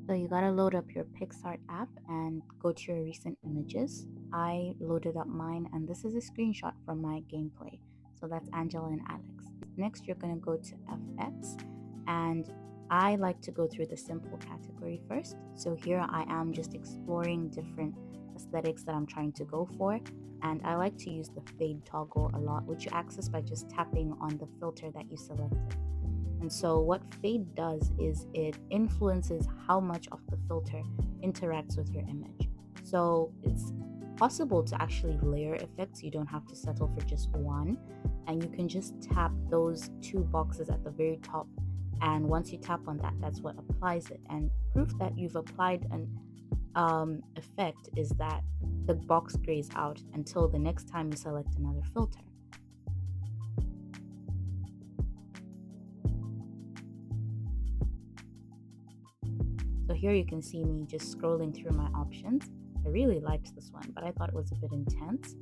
So you gotta load up your PicsArt app and go to your recent images. I loaded up mine and this is a screenshot from my gameplay. So that's Angela and Alex. Next, you're gonna go to FX and I like to go through the simple category first. So here I am just exploring different aesthetics that I'm trying to go for. And I like to use the fade toggle a lot, which you access by just tapping on the filter that you selected. And so, what fade does is it influences how much of the filter interacts with your image. So, it's possible to actually layer effects. You don't have to settle for just one. And you can just tap those two boxes at the very top. And once you tap on that, that's what applies it. And proof that you've applied an effect is that the box grays out until the next time you select another filter. So here you can see me just scrolling through my options. I really liked this one, but I thought it was a bit intense.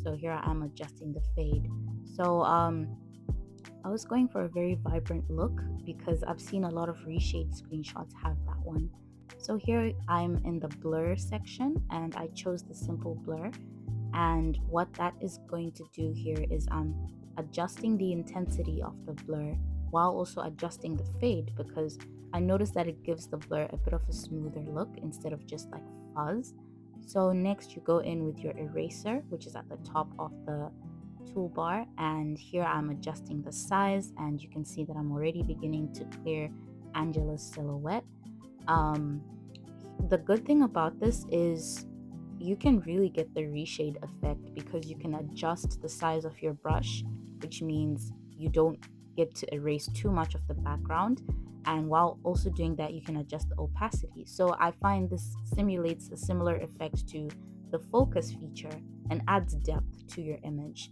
So here I am adjusting the fade. So I was going for a very vibrant look because I've seen a lot of ReShade screenshots have that one. So here I'm in the blur section and I chose the simple blur. And what that is going to do here is I'm adjusting the intensity of the blur while also adjusting the fade because I noticed that it gives the blur a bit of a smoother look instead of just like fuzz. So next you go in with your eraser, which is at the top of the toolbar, and here I'm adjusting the size and you can see that I'm already beginning to clear Angela's silhouette. The good thing about this is you can really get the reshade effect because you can adjust the size of your brush, which means you don't get to erase too much of the background. And while also doing that, you can adjust the opacity. So I find this simulates a similar effect to the focus feature and adds depth to your image,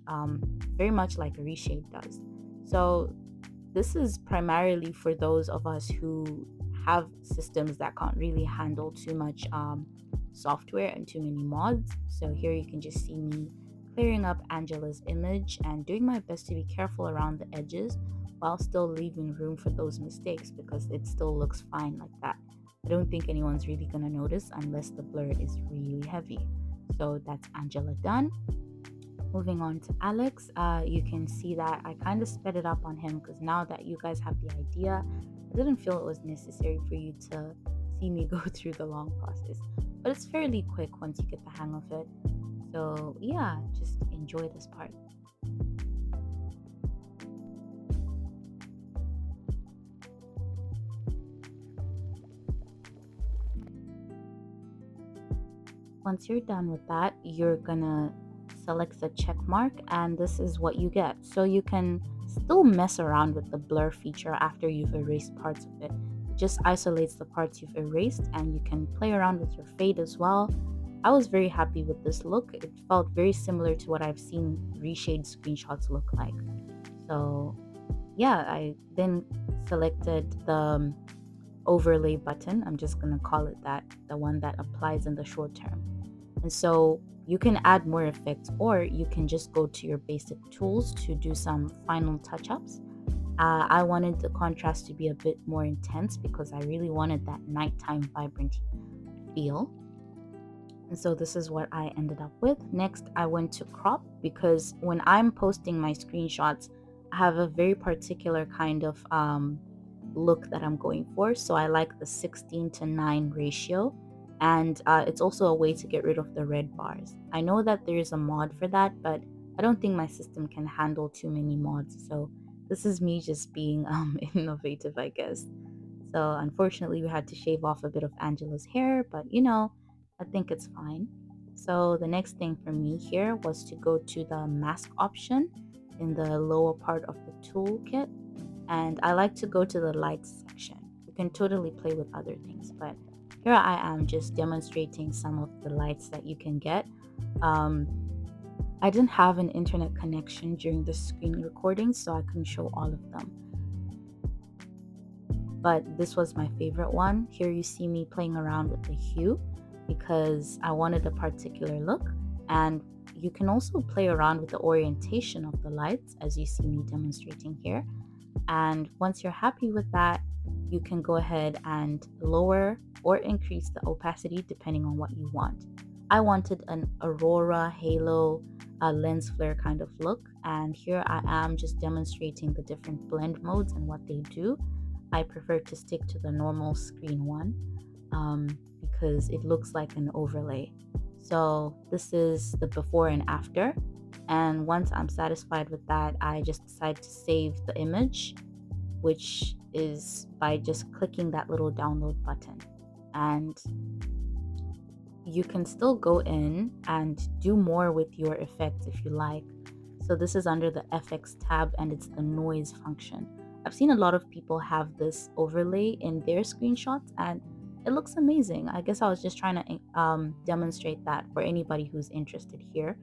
very much like ReShade does. So this is primarily for those of us who have systems that can't really handle too much software and too many mods. So here you can just see me clearing up Angela's image and doing my best to be careful around the edges while still leaving room for those mistakes because it still looks fine like that. I don't think anyone's really gonna notice unless the blur is really heavy. So that's Angela done. Moving on to Alex, you can see that I kind of sped it up on him because now that you guys have the idea, I didn't feel it was necessary for you to see me go through the long process. But it's fairly quick once you get the hang of it. So yeah, just enjoy this part. Once you're done with that, you're gonna select the check mark and this is what you get. So you can still mess around with the blur feature after you've erased parts of it. It just isolates the parts you've erased and you can play around with your fade as well. I was very happy with this look. It felt very similar to what I've seen ReShade screenshots look like. So yeah, I then selected the overlay button. I'm just gonna call it that, the one that applies in the short term. And so you can add more effects or you can just go to your basic tools to do some final touch-ups. I wanted the contrast to be a bit more intense because I really wanted that nighttime vibrant feel. And so this is what I ended up with. Next, I went to crop because when I'm posting my screenshots, I have a very particular kind of look that I'm going for. So I like the 16:9 ratio. And it's also a way to get rid of the red bars. I know that there is a mod for that, but I don't think my system can handle too many mods. So this is me just being innovative, I guess. So unfortunately, we had to shave off a bit of Angela's hair, but I think it's fine. So the next thing for me here was to go to the mask option in the lower part of the toolkit. And I like to go to the lights section. You can totally play with other things, but here I am just demonstrating some of the lights that you can get. I didn't have an internet connection during the screen recording, so I couldn't show all of them. But this was my favorite one. Here you see me playing around with the hue because I wanted a particular look. And you can also play around with the orientation of the lights as you see me demonstrating here. And once you're happy with that, you can go ahead and lower or increase the opacity depending on what you want. I wanted an aurora halo lens flare kind of look, and here I am just demonstrating the different blend modes and what they do. I prefer to stick to the normal screen one because it looks like an overlay. So this is the before and after, and once I'm satisfied with that, I just decide to save the image, which is by just clicking that little download button. And you can still go in and do more with your effects if you like. So this is under the FX tab, and it's the noise function. I've seen a lot of people have this overlay in their screenshots, and it looks amazing. I guess I was just trying to demonstrate that for anybody who's interested here.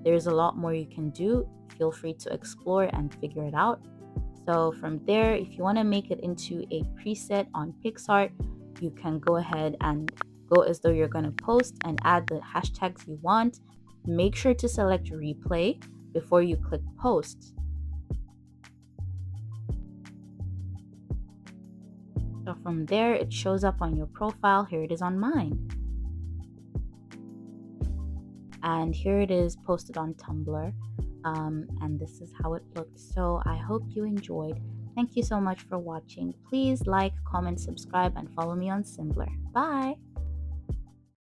There's a lot more you can do. Feel free to explore and figure it out. So from there, if you want to make it into a preset on PicsArt, you can go ahead and go as though you're going to post and add the hashtags you want. Make sure to select replay before you click post. So from there, it shows up on your profile. Here it is on mine. And here it is posted on Tumblr. And this is how it looked. So I hope you enjoyed. Thank you so much for watching. Please like, comment, subscribe, and follow me on Simblr. Bye!